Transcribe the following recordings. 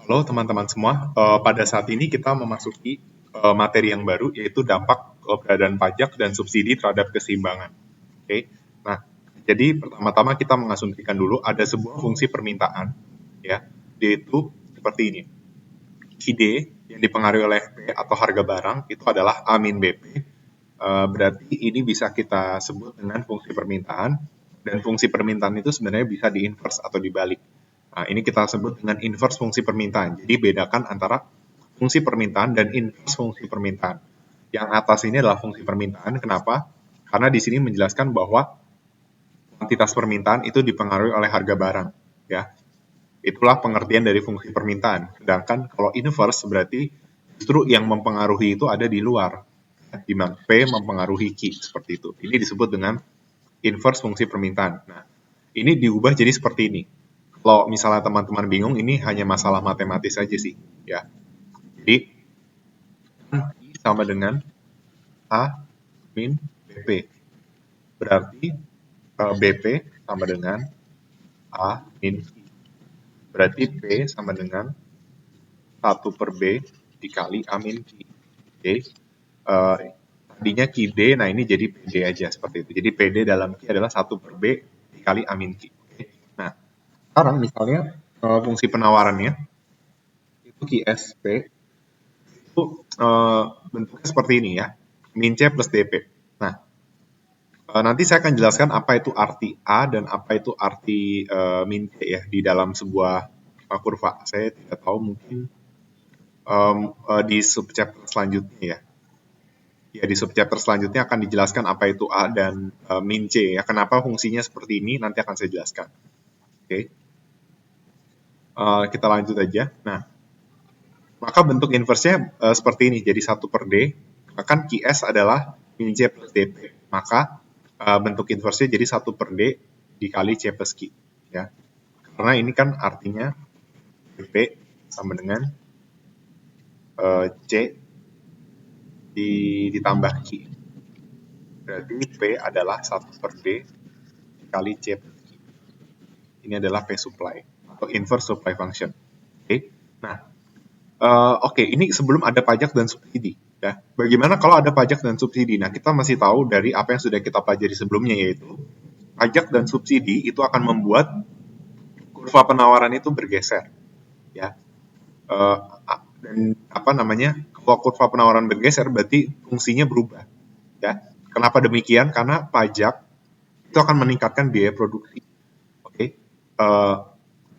Halo teman-teman semua, pada saat ini kita memasuki materi yang baru yaitu dampak keberadaan pajak dan subsidi terhadap keseimbangan. Oke, nah jadi pertama-tama kita mengasumsikan dulu ada sebuah fungsi permintaan, ya, yaitu seperti ini. QD yang dipengaruhi oleh P atau harga barang itu adalah A min BP. Berarti ini bisa kita sebut dengan fungsi permintaan, dan fungsi permintaan itu sebenarnya bisa di-inverse atau dibalik. Nah, ini kita sebut dengan inverse fungsi permintaan. Jadi bedakan antara fungsi permintaan dan inverse fungsi permintaan. Yang atas ini adalah fungsi permintaan. Kenapa? Karena di sini menjelaskan bahwa kuantitas permintaan itu dipengaruhi oleh harga barang, ya. Itulah pengertian dari fungsi permintaan. Sedangkan kalau inverse berarti justru yang mempengaruhi itu ada di luar, di mana P mempengaruhi Q, seperti itu. Ini disebut dengan inverse fungsi permintaan. Nah, ini diubah jadi seperti ini. Kalau misalnya teman-teman bingung, ini hanya masalah matematis saja sih, ya. Jadi I sama dengan A min BP. Berarti BP sama dengan A min Q. Berarti P sama dengan 1 per B dikali A min Q. Oke. Tadinya QD, nah ini jadi PD aja seperti itu. Jadi PD dalam Q adalah 1 per B dikali A min Q. Oke. Nah, sekarang misalnya fungsi penawarannya itu QSP itu bentuknya seperti ini ya, min C plus DP. Nah, nanti saya akan jelaskan apa itu arti A dan apa itu arti min C ya di dalam sebuah kurva. Saya tidak tahu, mungkin di subchapter selanjutnya ya. Ya, di subchapter selanjutnya akan dijelaskan apa itu A dan min C ya. Kenapa fungsinya seperti ini nanti akan saya jelaskan. Oke. Kita lanjut aja. Nah, maka bentuk inverse-nya seperti ini. Jadi 1 per D. Kan QS adalah min C plus DP. Maka bentuk inverse-nya jadi 1 per D dikali C plus Q. Ya. Karena ini kan artinya DP sama dengan C ditambah Q. Berarti P adalah 1 per D dikali C plus Q. Ini adalah P supply atau inverse supply function. Oke. Nah, ini sebelum ada pajak dan subsidi. Ya. Bagaimana kalau ada pajak dan subsidi? Nah, kita masih tahu dari apa yang sudah kita pelajari sebelumnya, yaitu pajak dan subsidi itu akan membuat kurva penawaran itu bergeser. Ya. Dan kalau kurva penawaran bergeser berarti fungsinya berubah. Ya. Kenapa demikian? Karena pajak itu akan meningkatkan biaya produksi. Oke.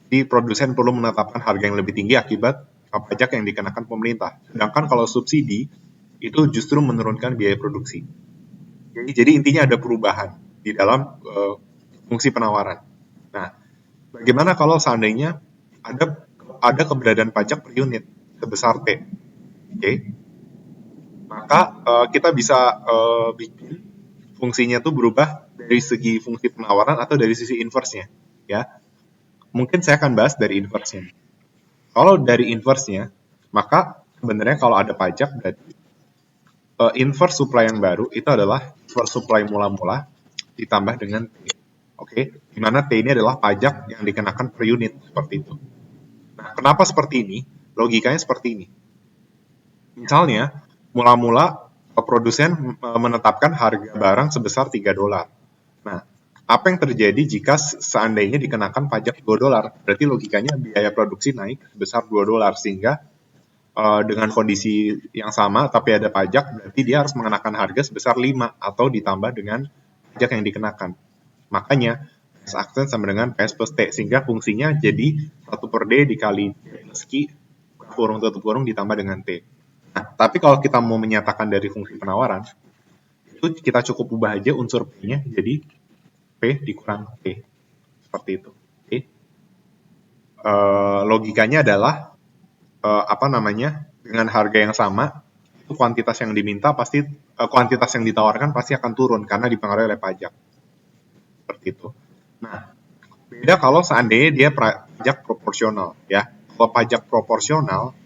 Jadi produsen perlu menetapkan harga yang lebih tinggi akibat pajak yang dikenakan pemerintah. Sedangkan kalau subsidi itu justru menurunkan biaya produksi. Jadi intinya ada perubahan di dalam fungsi penawaran. Nah, bagaimana kalau seandainya ada keberadaan pajak per unit sebesar T? Oke. Maka kita bisa bikin fungsinya tuh berubah dari segi fungsi penawaran atau dari sisi inverse-nya, ya. Mungkin saya akan bahas dari inverse-nya. Kalau dari inverse-nya, maka sebenarnya kalau ada pajak berarti inverse supply yang baru itu adalah inverse supply mula-mula ditambah dengan T. Oke, di mana T ini adalah pajak yang dikenakan per unit, seperti itu. Nah, kenapa seperti ini? Logikanya seperti ini. Misalnya, mula-mula produsen menetapkan harga barang sebesar $3. Nah, apa yang terjadi jika seandainya dikenakan pajak $2? Berarti logikanya biaya produksi naik sebesar $2, sehingga dengan kondisi yang sama tapi ada pajak, berarti dia harus mengenakan harga sebesar 5 atau ditambah dengan pajak yang dikenakan. Makanya PS aksen sama dengan PS plus T, sehingga fungsinya jadi 1 per D dikali T plus Q kurung tutup kurung ditambah dengan T. Nah, tapi kalau kita mau menyatakan dari fungsi penawaran, itu kita cukup ubah aja unsur P-nya jadi P dikurang T. Seperti itu. Oke. Logikanya adalah dengan harga yang sama, itu kuantitas yang diminta pasti kuantitas yang ditawarkan pasti akan turun karena dipengaruhi oleh pajak. Seperti itu. Nah, beda kalau seandainya dia pajak proporsional, ya. Kalau pajak proporsional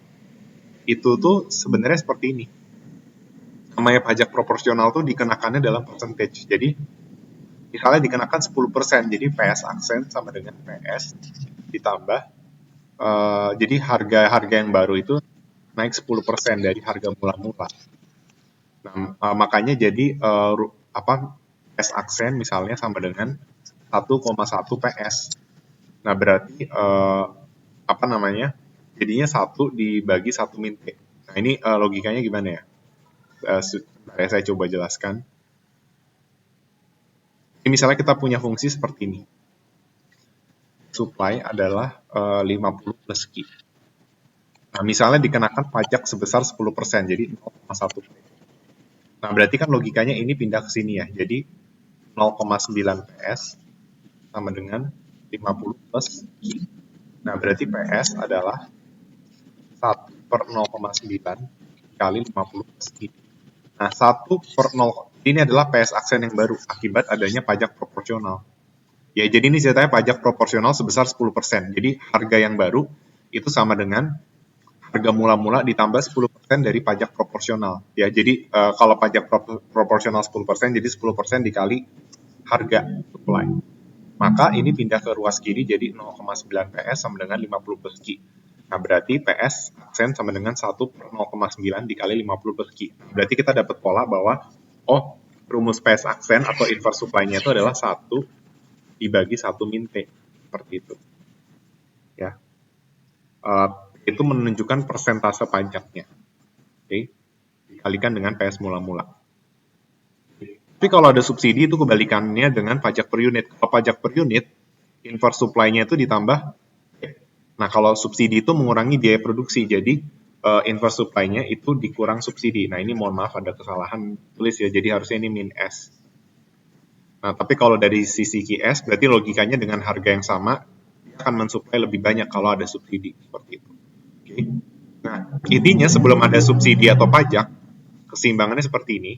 itu tuh sebenarnya seperti ini. Namanya pajak proporsional tuh dikenakannya dalam percentage. Jadi misalnya dikenakan 10%, jadi PS aksen sama dengan PS ditambah jadi harga yang baru itu naik 10% dari harga mula-mula. Nah, makanya jadi PS aksen misalnya sama dengan 1,1 PS. Nah, berarti jadinya 1 dibagi 1 min P. Nah, ini logikanya gimana ya? Saya coba jelaskan. Ini misalnya kita punya fungsi seperti ini. Supply adalah 50 plus Q. Nah, misalnya dikenakan pajak sebesar 10%, jadi 0,1 P. Nah, berarti kan logikanya ini pindah ke sini ya. Jadi 0,9 PS sama dengan 50 plus Q. Nah, berarti PS adalah 1 per 0,9 kali 50 plus Q. Nah, 1 per 0, ini adalah PS aksen yang baru akibat adanya pajak proporsional. Ya, jadi ini ceritanya pajak proporsional sebesar 10%. Jadi harga yang baru itu sama dengan harga mula-mula ditambah 10% dari pajak proporsional. Ya, jadi kalau pajak proporsional 10%, jadi 10% dikali harga supply. Maka ini pindah ke ruas kiri jadi 0,9 PS sama dengan 50 plus Q. Nah, berarti PS aksen sama dengan 1 per 0,9 dikali 50 plus Q. Berarti kita dapat pola bahwa, rumus PS aksen atau inverse supply-nya itu adalah 1 dibagi 1 min T. Seperti itu. Ya. Itu menunjukkan persentase pajaknya. Oke. Dikalikan dengan PS mula-mula. Tapi kalau ada subsidi itu kebalikannya dengan pajak per unit. Kalau pajak per unit, inverse supply-nya itu ditambah. Nah, kalau subsidi itu mengurangi biaya produksi, jadi inverse supply-nya itu dikurang subsidi. Nah, ini mohon maaf ada kesalahan tulis ya, jadi harusnya ini min S. Nah, tapi kalau dari sisi QS, berarti logikanya dengan harga yang sama, akan mensuplai lebih banyak kalau ada subsidi, seperti itu. Oke. Nah, intinya sebelum ada subsidi atau pajak, keseimbangannya seperti ini.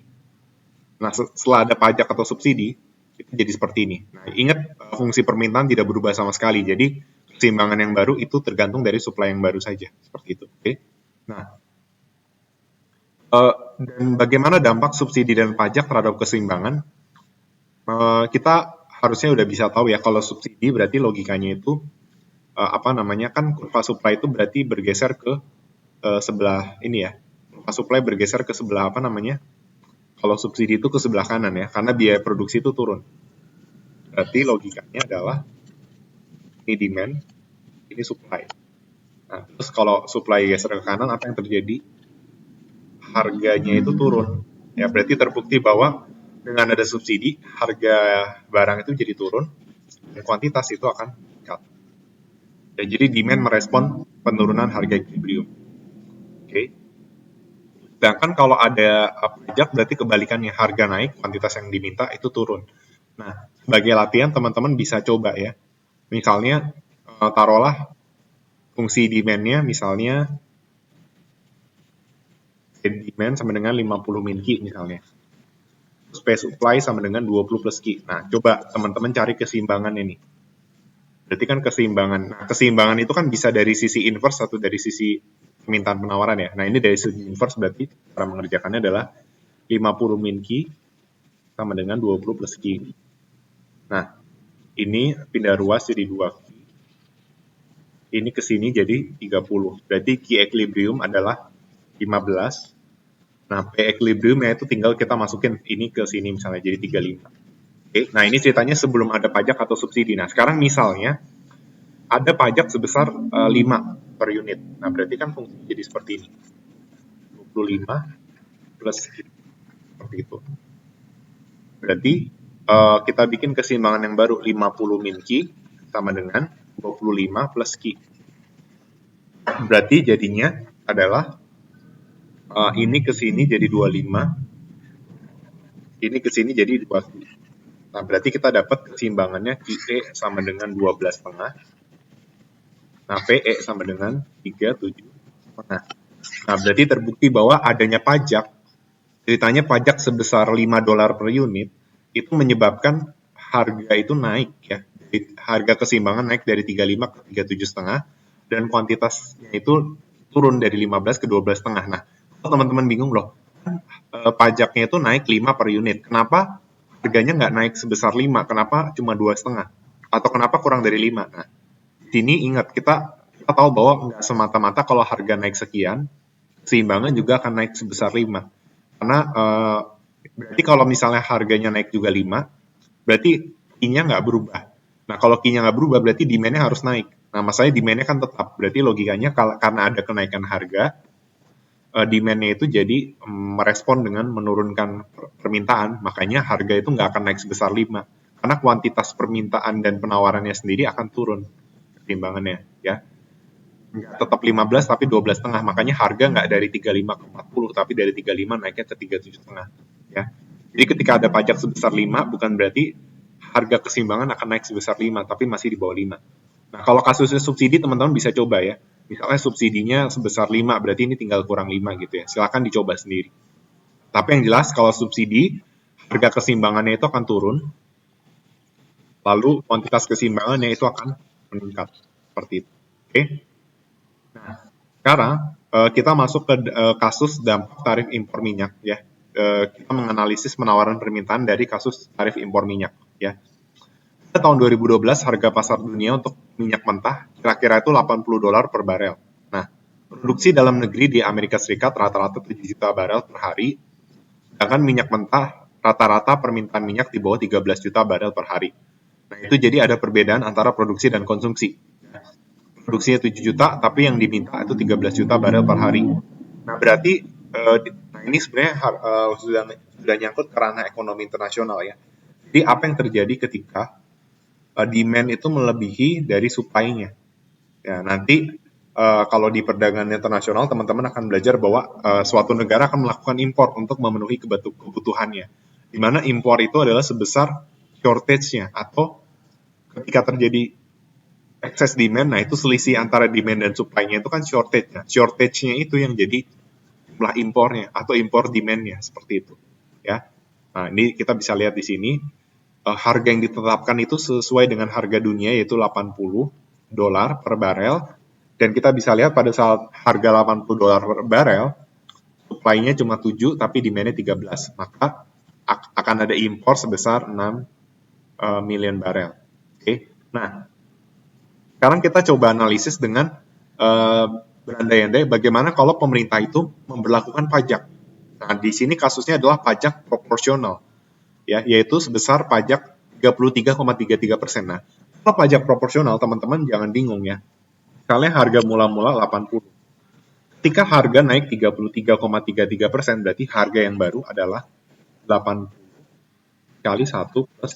Nah, setelah ada pajak atau subsidi, itu jadi seperti ini. Nah, ingat fungsi permintaan tidak berubah sama sekali. Jadi, keseimbangan yang baru itu tergantung dari supply yang baru saja. Seperti itu. Oke. Nah, dan bagaimana dampak subsidi dan pajak terhadap keseimbangan? Kita harusnya udah bisa tahu ya, kalau subsidi berarti logikanya itu, kan kurva supply itu berarti bergeser ke sebelah ini ya. Kurva supply bergeser ke sebelah kalau subsidi itu ke sebelah kanan ya, karena biaya produksi itu turun. Berarti logikanya adalah ini demand, ini supply. Nah, terus kalau supply geser ke kanan, apa yang terjadi? Harganya itu turun. Ya, berarti terbukti bahwa dengan ada subsidi, harga barang itu jadi turun, dan kuantitas itu akan meningkat. Ya, jadi demand merespon penurunan harga equilibrium. Oke. Sedangkan kalau ada pajak berarti kebalikannya, harga naik, kuantitas yang diminta itu turun. Nah, sebagai latihan teman-teman bisa coba ya. Misalnya taruhlah fungsi demand-nya misalnya demand sama dengan 50 min Q misalnya. Space supply sama dengan 20 plus Q. Nah, coba teman-teman cari keseimbangan ini. Berarti kan keseimbangan. Nah, keseimbangan itu kan bisa dari sisi inverse atau dari sisi permintaan penawaran ya. Nah, ini dari sisi inverse berarti cara mengerjakannya adalah 50 min Q sama dengan 20 plus Q. Nah, ini pindah ruas jadi 2 Q. Ini ke sini jadi 30. Berarti Q equilibrium adalah 15. Nah, P equilibriumnya itu tinggal kita masukin ini ke sini misalnya jadi 35. Oke, nah ini ceritanya sebelum ada pajak atau subsidi. Nah, sekarang misalnya ada pajak sebesar 5 per unit. Nah, berarti kan fungsinya jadi seperti ini. 25 plus seperti itu. Berarti kita bikin keseimbangan yang baru 50 min Q sama dengan 25 plus Q. Berarti jadinya adalah ini ke sini jadi 25. Ini ke sini jadi 20. Nah, berarti kita dapat keseimbangannya QE sama dengan 12,5. Nah, PE sama dengan 37,5. Nah, berarti terbukti bahwa adanya pajak, ceritanya pajak sebesar $5 per unit, itu menyebabkan harga itu naik ya. Harga keseimbangan naik dari 35 ke 37,5, dan kuantitasnya itu turun dari 15 ke 12,5. Nah, teman-teman bingung loh, pajaknya itu naik 5 per unit. Kenapa harganya nggak naik sebesar 5? Kenapa cuma 2,5? Atau kenapa kurang dari 5? Nah, sini ingat, kita kita tahu bahwa nggak semata-mata kalau harga naik sekian, keseimbangan juga akan naik sebesar 5. Karena berarti kalau misalnya harganya naik juga 5, berarti key-nya nggak berubah. Nah, kalau key-nya nggak berubah, berarti demand-nya harus naik. Nah, masalahnya demand-nya kan tetap. Berarti logikanya karena ada kenaikan harga, demand-nya itu jadi merespon dengan menurunkan permintaan, makanya harga itu nggak akan naik sebesar 5. Karena kuantitas permintaan dan penawarannya sendiri akan turun keseimbangannya, ya. Nggak tetap 15 tapi 12,5, makanya harga nggak dari 35 ke 40, tapi dari 35 naiknya ke 37,5, ya. Jadi ketika ada pajak sebesar 5, bukan berarti harga keseimbangan akan naik sebesar 5, tapi masih di bawah 5. Nah, kalau kasusnya subsidi, teman-teman bisa coba ya. Misalnya subsidinya sebesar 5, berarti ini tinggal kurang 5 gitu ya. Silakan dicoba sendiri. Tapi yang jelas kalau subsidi, harga keseimbangannya itu akan turun, lalu kuantitas keseimbangannya itu akan meningkat. Seperti itu. Oke? Nah, sekarang kita masuk ke kasus dampak tarif impor minyak ya. Kita menganalisis penawaran permintaan dari kasus tarif impor minyak ya. Pada tahun 2012 harga pasar dunia untuk minyak mentah kira-kira itu $80 per barel. Nah, produksi dalam negeri di Amerika Serikat rata-rata 7 juta barel per hari, sedangkan minyak mentah rata-rata permintaan minyak di bawah 13 juta barel per hari. Nah, itu jadi ada perbedaan antara produksi dan konsumsi. Produksinya 7 juta, tapi yang diminta itu 13 juta barel per hari. Nah, berarti nah ini sebenarnya sudah nyangkut ke ranah ekonomi internasional ya. Jadi apa yang terjadi ketika demand itu melebihi dari supply-nya? Ya, nanti kalau di perdagangan internasional teman-teman akan belajar bahwa suatu negara akan melakukan impor untuk memenuhi kebutuhannya. Di mana impor itu adalah sebesar shortage-nya atau ketika terjadi excess demand, nah itu selisih antara demand dan supply-nya itu kan shortage-nya. Shortage-nya itu yang jadi jumlah impornya atau impor demand-nya seperti itu. Ya. Nah, ini kita bisa lihat di sini harga yang ditetapkan itu sesuai dengan harga dunia yaitu $80 per barel, dan kita bisa lihat pada saat harga $80 per barel supply-nya cuma 7 tapi demand-nya 13, maka akan ada impor sebesar 6 million barel. Oke. Nah, sekarang kita coba analisis dengan berandai-andai bagaimana kalau pemerintah itu memberlakukan pajak. Nah, di sini kasusnya adalah pajak proporsional, ya, yaitu sebesar pajak 33,33%. Nah, kalau pajak proporsional, teman-teman jangan bingung ya. Misalnya harga mula-mula 80. Ketika harga naik 33,33%, berarti harga yang baru adalah 80 kali 1 plus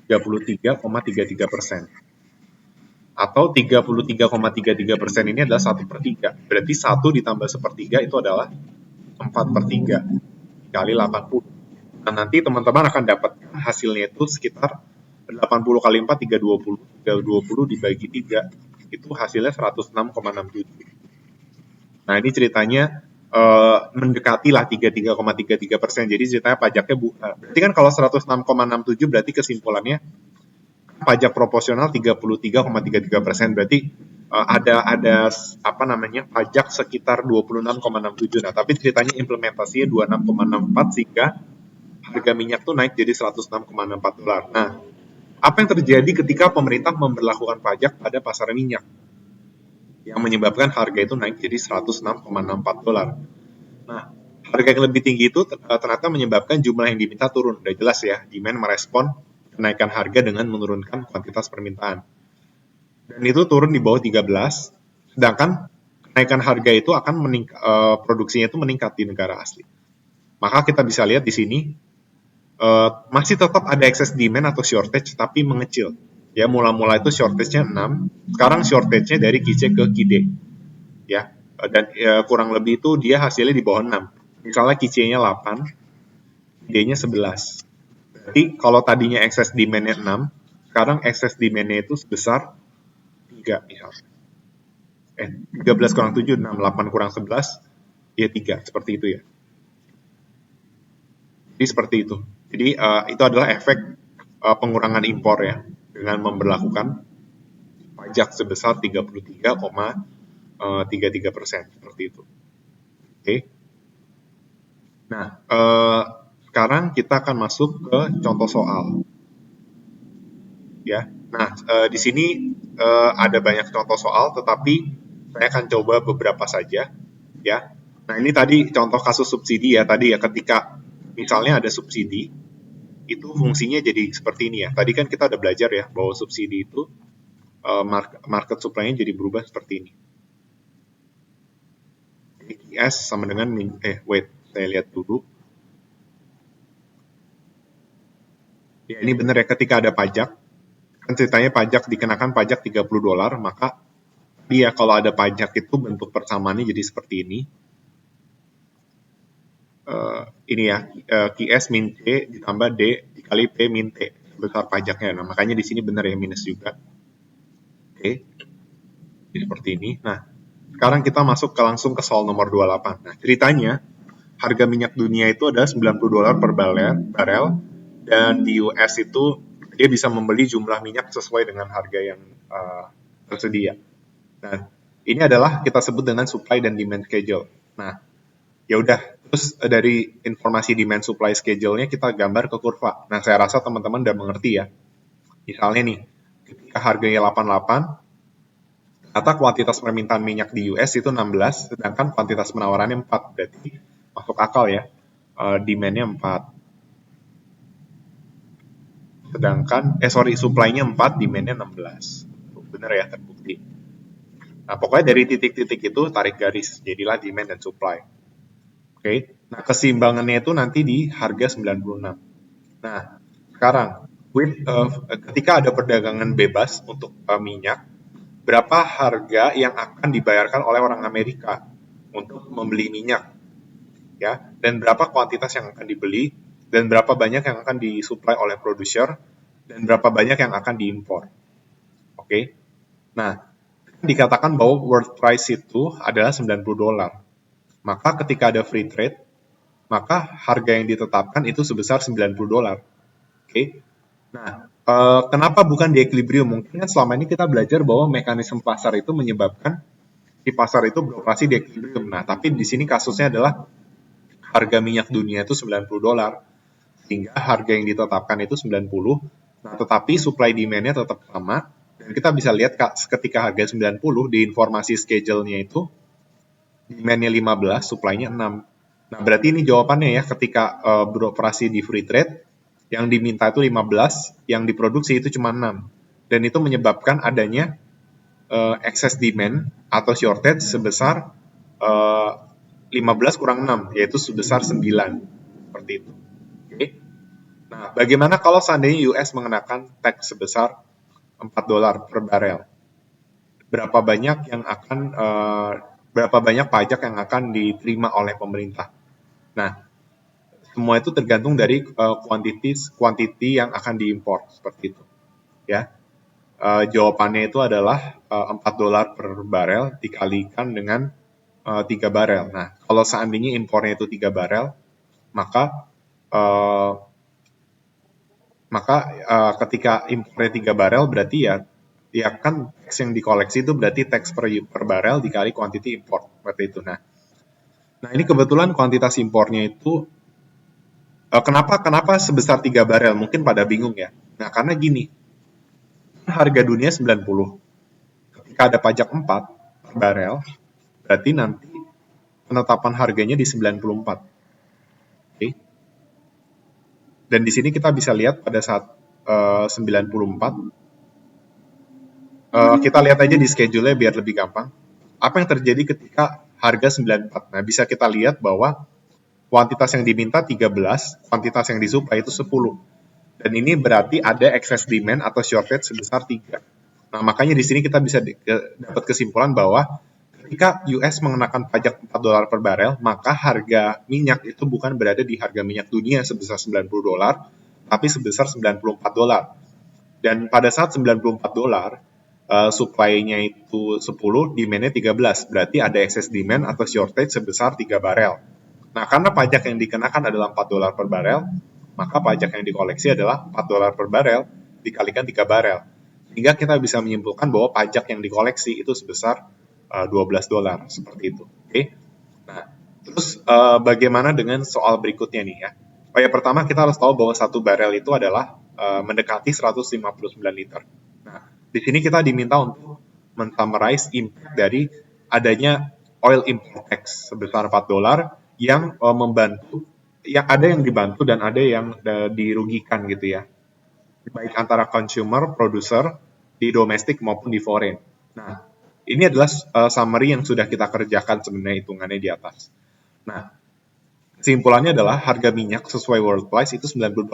33,33%. Atau 33,33% ini adalah 1/3. Berarti 1 ditambah 1/3 itu adalah 4/3 kali 80. Nah, nanti teman-teman akan dapat hasilnya itu sekitar 80 kali 4, 320. 320 dibagi 3, itu hasilnya 106,67. Nah, ini ceritanya mendekati lah 33,33%. Jadi ceritanya pajaknya berarti kan kalau 106,67 berarti kesimpulannya pajak proporsional 33,33%. Berarti ada apa namanya pajak sekitar 26,67. Nah, tapi ceritanya implementasinya 26,64 sehingga harga minyak tuh naik jadi $106,64. Nah, apa yang terjadi ketika pemerintah memberlakukan pajak pada pasar minyak yang menyebabkan harga itu naik jadi $106,64. Nah, harga yang lebih tinggi itu ternyata menyebabkan jumlah yang diminta turun. Udah jelas ya, demand merespon kenaikan harga dengan menurunkan kuantitas permintaan. Dan itu turun di bawah 13, sedangkan kenaikan harga itu akan produksinya itu meningkat di negara asli. Maka kita bisa lihat di sini masih tetap ada excess demand atau shortage tapi mengecil. Ya, mula-mula itu shortage-nya 6, sekarang shortage-nya dari QC ke QD. Ya, dan kurang lebih itu dia hasilnya di bawah 6. Misalnya QC-nya 8, QD-nya 11. Berarti kalau tadinya excess demand-nya 6, sekarang excess demand-nya itu sebesar 3 misalnya. 13 kurang 7, 6, 8 kurang 11, ya 3, seperti itu ya. Jadi seperti itu. Jadi itu adalah efek pengurangan impor ya, dengan memberlakukan pajak sebesar 33,33%, seperti itu. Oke. Nah, sekarang kita akan masuk ke contoh soal. Ya. Nah, di sini ada banyak contoh soal, tetapi saya akan coba beberapa saja, ya. Nah, ini tadi contoh kasus subsidi ya, tadi ya, ketika misalnya ada subsidi, itu fungsinya jadi seperti ini ya. Tadi kan kita udah belajar ya, bahwa subsidi itu market supply-nya jadi berubah seperti ini. QS sama dengan, saya lihat dulu. Ya, ini benar ya, ketika ada pajak, kan ceritanya pajak dikenakan pajak $30, maka dia kalau ada pajak itu bentuk persamaannya jadi seperti ini. Ini ya, QS min C ditambah D dikali P min T sebesar pajaknya. Nah, makanya di sini benar ya, minus juga. Oke. Jadi seperti ini. Nah, sekarang kita masuk langsung ke soal nomor 28. Nah, ceritanya harga minyak dunia itu adalah $90 per barel, dan di US itu dia bisa membeli jumlah minyak sesuai dengan harga yang tersedia. Nah, ini adalah kita sebut dengan supply dan demand schedule. Nah, ya udah, terus dari informasi demand supply schedule-nya kita gambar ke kurva. Nah, saya rasa teman-teman udah mengerti ya. Misalnya nih, ketika harganya 88, ternyata kuantitas permintaan minyak di US itu 16, sedangkan kuantitas penawarannya 4. Berarti masuk akal ya, demand-nya 4. Sedangkan, supply-nya 4, demand-nya 16. Bener ya, terbukti. Nah, pokoknya dari titik-titik itu tarik garis, jadilah demand dan supply. Oke. Nah, keseimbangannya itu nanti di harga 96. Nah, sekarang ketika ada perdagangan bebas untuk minyak, berapa harga yang akan dibayarkan oleh orang Amerika untuk membeli minyak, ya, dan berapa kuantitas yang akan dibeli, dan berapa banyak yang akan disuplai oleh produser, dan berapa banyak yang akan diimpor. Oke. Nah, dikatakan bahwa world price itu adalah $90. Maka ketika ada free trade, maka harga yang ditetapkan itu sebesar $90. Oke. Nah, kenapa bukan di equilibrium? Mungkin kan selama ini kita belajar bahwa mekanisme pasar itu menyebabkan si pasar itu beroperasi di equilibrium. Nah, tapi di sini kasusnya adalah harga minyak dunia itu $90, sehingga harga yang ditetapkan itu 90. Nah, tetapi supply demand-nya tetap sama, dan kita bisa lihat ketika harga 90, di informasi schedule-nya itu demand-nya 15, supply-nya 6. Nah, berarti ini jawabannya ya, ketika beroperasi di free trade, yang diminta itu 15, yang diproduksi itu cuma 6. Dan itu menyebabkan adanya excess demand atau shortage sebesar 15 kurang 6, yaitu sebesar 9. Seperti itu. Oke. Nah, bagaimana kalau seandainya US mengenakan tax sebesar $4 per barel? Berapa banyak pajak yang akan diterima oleh pemerintah? Nah, semua itu tergantung dari quantity yang akan diimpor, seperti itu. Ya, jawabannya itu adalah $4 per barel dikalikan dengan 3 barel. Nah, kalau seandainya impornya itu 3 barel, maka ketika impornya 3 barel berarti ya kan tax yang dikoleksi itu berarti tax per barel dikali quantity import, seperti itu. Nah, ini kebetulan kuantitas impornya itu kenapa sebesar 3 barel? Mungkin pada bingung ya. Nah, karena gini, harga dunia 90. Ketika ada pajak 4 per barel, berarti nanti penetapan harganya di 94. Oke. Dan di sini kita bisa lihat pada saat 94, kita lihat aja di schedule-nya biar lebih gampang. Apa yang terjadi ketika harga 94? Nah, bisa kita lihat bahwa kuantitas yang diminta 13, kuantitas yang disuplai itu 10. Dan ini berarti ada excess demand atau shortage sebesar 3. Nah, makanya di sini kita bisa dapat kesimpulan bahwa ketika US mengenakan pajak $4 per barel, maka harga minyak itu bukan berada di harga minyak dunia sebesar $90, tapi sebesar $94. Dan pada saat $94, supply-nya itu 10, demand-nya 13. Berarti ada excess demand atau shortage sebesar 3 barel. Nah, karena pajak yang dikenakan adalah $4 per barel, maka pajak yang dikoleksi adalah $4 per barel dikalikan 3 barel. Sehingga kita bisa menyimpulkan bahwa pajak yang dikoleksi itu sebesar $12, seperti itu. Oke. Nah, terus bagaimana dengan soal berikutnya nih ya? Pertama kita harus tahu bahwa 1 barel itu adalah mendekati 159 liter. Nah, di sini kita diminta untuk men-summarize impact dari adanya oil import tax sebesar $4 yang membantu, yang ada yang dibantu dan ada yang dirugikan gitu ya, baik antara consumer, producer, di domestik maupun di foreign. Nah, ini adalah summary yang sudah kita kerjakan sebenarnya hitungannya di atas. Nah, kesimpulannya adalah harga minyak sesuai world price itu $90.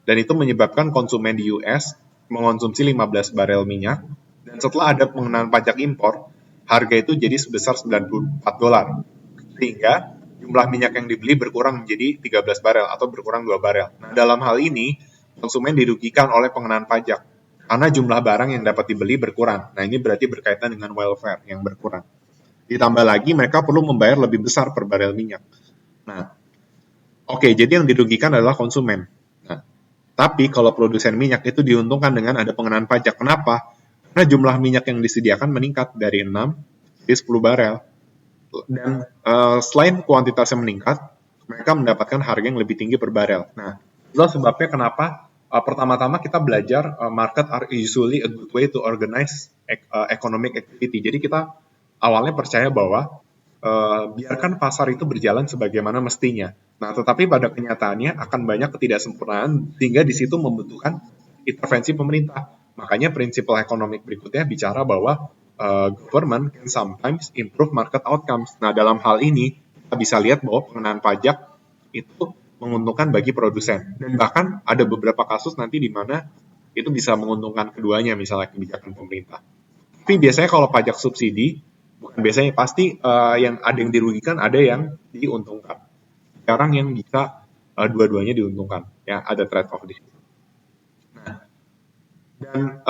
Dan itu menyebabkan konsumen di US mengonsumsi 15 barel minyak, dan setelah ada pengenaan pajak impor, harga itu jadi sebesar $94. Sehingga jumlah minyak yang dibeli berkurang menjadi 13 barel atau berkurang 2 barel. Nah, dalam hal ini, konsumen dirugikan oleh pengenaan pajak karena jumlah barang yang dapat dibeli berkurang. Nah, ini berarti berkaitan dengan welfare yang berkurang. Ditambah lagi, mereka perlu membayar lebih besar per barel minyak. Nah, oke, jadi yang dirugikan adalah konsumen. Nah, tapi kalau produsen minyak itu diuntungkan dengan ada pengenaan pajak. Kenapa? Karena jumlah minyak yang disediakan meningkat dari 6 jadi 10 barel. Dan selain kuantitasnya meningkat, mereka mendapatkan harga yang lebih tinggi per barel. Nah, itulah sebabnya kenapa pertama-tama kita belajar market are usually a good way to organize economic activity. Jadi kita awalnya percaya bahwa biarkan pasar itu berjalan sebagaimana mestinya. Nah, tetapi pada kenyataannya akan banyak ketidaksempurnaan sehingga di situ membutuhkan intervensi pemerintah. Makanya prinsipal ekonomik berikutnya bicara bahwa government can sometimes improve market outcomes. Nah, dalam hal ini kita bisa lihat bahwa pengenaan pajak itu menguntungkan bagi produsen. Dan bahkan ada beberapa kasus nanti di mana itu bisa menguntungkan keduanya, misalnya kebijakan pemerintah. Tapi biasanya kalau pajak subsidi, bukan biasanya, pasti yang ada yang dirugikan, ada yang diuntungkan. Jarang yang bisa dua-duanya diuntungkan. Ya, ada trade-off di situ. Nah, dan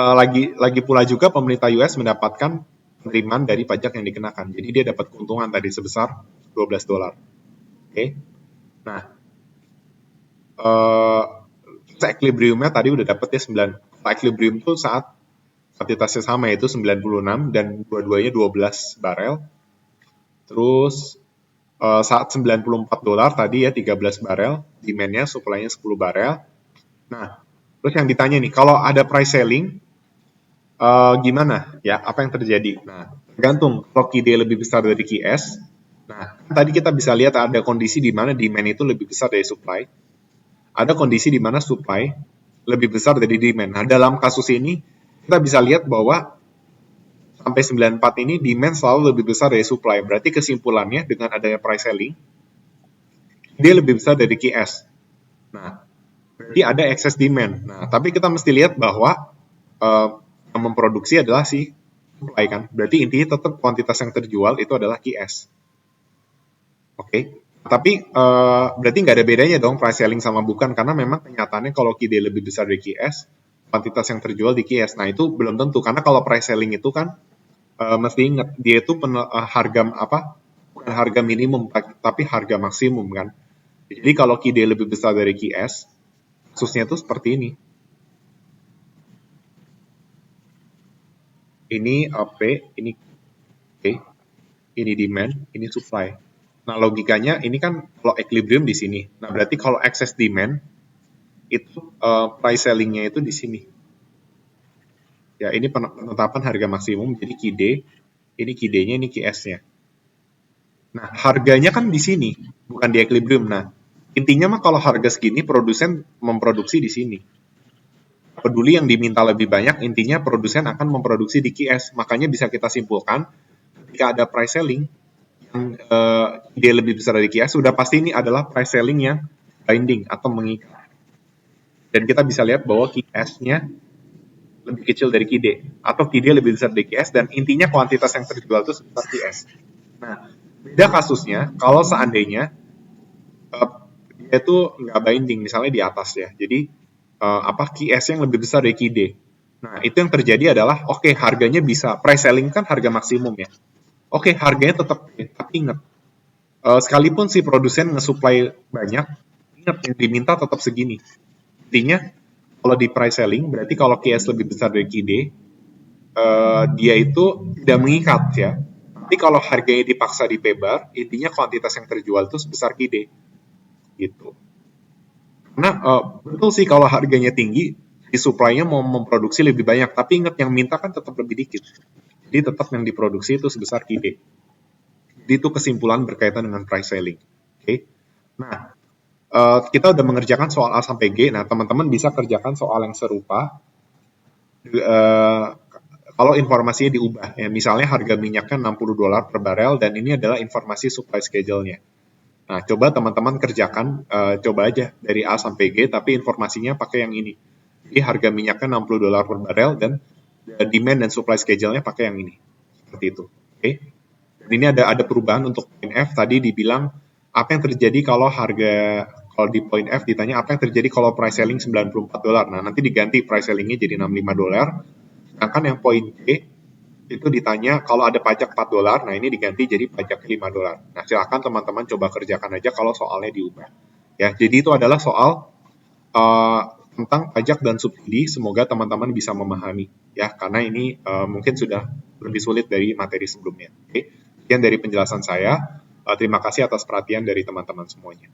lagi pula juga pemerintah US mendapatkan penerimaan dari pajak yang dikenakan. Jadi dia dapat keuntungan tadi sebesar $12. Oke. Nah, equilibriumnya tadi udah dapet ya 9. Equilibrium itu saat kuantitasnya sama, yaitu 96 dan dua-duanya 12 barel. Terus saat $94 tadi ya 13 barel, demand-nya, supply-nya 10 barel. Nah, terus yang ditanya nih, kalau ada price selling, gimana ya, apa yang terjadi? Nah, tergantung. Kalau QD lebih besar dari QS, nah tadi kita bisa lihat ada kondisi di mana demand itu lebih besar dari supply, ada kondisi di mana supply lebih besar dari demand. Nah, dalam kasus ini kita bisa lihat bahwa sampai 94 ini demand selalu lebih besar dari supply. Berarti kesimpulannya dengan adanya price selling, dia lebih besar dari QS. Nah, berarti ada excess demand. Nah, tapi kita mesti lihat bahwa yang memproduksi adalah si supply kan. Berarti intinya tetap kuantitas yang terjual itu adalah QS. Oke. Tapi berarti nggak ada bedanya dong price selling sama bukan, karena memang kenyataannya kalau QD lebih besar dari QS, kuantitas yang terjual di QS. Nah, itu belum tentu, karena kalau price selling itu kan mesti ingat dia itu harga apa? Bukan harga minimum tapi harga maksimum kan. Jadi kalau QD lebih besar dari QS, kasusnya itu seperti ini. Ini P, ini P, ini demand, ini supply. Nah, logikanya ini kan kalau equilibrium di sini. Nah, berarti kalau excess demand itu price selling-nya itu di sini. Ya, ini penetapan harga maksimum, jadi QD, ini QD-nya, ini QS-nya. Nah, harganya kan di sini, bukan di equilibrium. Nah, intinya mah kalau harga segini, produsen memproduksi di sini. Peduli yang diminta lebih banyak, intinya produsen akan memproduksi di QS. Makanya bisa kita simpulkan, ketika ada price selling, yang dia lebih besar dari QS, sudah pasti ini adalah price selling yang binding atau mengikat. Dan kita bisa lihat bahwa QS-nya lebih kecil dari QD, atau QD lebih besar dari QS, dan intinya kuantitas yang terjual itu sebesar QS. Nah, beda kasusnya kalau seandainya dia itu nggak binding, misalnya di atas ya. Jadi QS yang lebih besar dari QD. Nah, itu yang terjadi adalah harganya bisa, price selling kan harga maksimum ya. Harganya tetap, tapi ingat, sekalipun si produsen nge-supply banyak, ingat yang diminta tetap segini. Intinya, kalau di price selling, berarti kalau QS lebih besar dari QD, dia itu tidak mengikat ya. Tapi kalau harganya dipaksa di P-bar, intinya kuantitas yang terjual itu sebesar QD. Gitu. Karena betul sih kalau harganya tinggi, Di supply-nya mau memproduksi lebih banyak, tapi ingat yang minta kan tetap lebih dikit. Jadi tetap yang diproduksi itu sebesar QD. Jadi itu kesimpulan berkaitan dengan price selling. Oke. Nah, kita udah mengerjakan soal A sampai G. Nah, teman-teman bisa kerjakan soal yang serupa. Kalau informasinya diubah, ya misalnya harga minyaknya $60 per barel dan ini adalah informasi supply schedule-nya. Nah, coba teman-teman kerjakan, coba aja dari A sampai G, tapi informasinya pakai yang ini. Jadi harga minyaknya $60 per barel dan demand dan supply schedule-nya pakai yang ini. Seperti itu. Oke. Dan ini ada perubahan untuk poin F. Tadi dibilang apa yang terjadi kalau di poin F ditanya apa yang terjadi kalau price selling $94. Nah, nanti diganti price selling-nya jadi $65. Sedangkan yang poin D itu ditanya kalau ada pajak $4, nah ini diganti jadi pajak $5. Nah, silakan teman-teman coba kerjakan aja kalau soalnya diubah. Ya, jadi itu adalah soal tentang pajak dan subsidi. Semoga teman-teman bisa memahami ya, karena ini mungkin sudah lebih sulit dari materi sebelumnya. Oke, sekian dari penjelasan saya. Terima kasih atas perhatian dari teman-teman semuanya.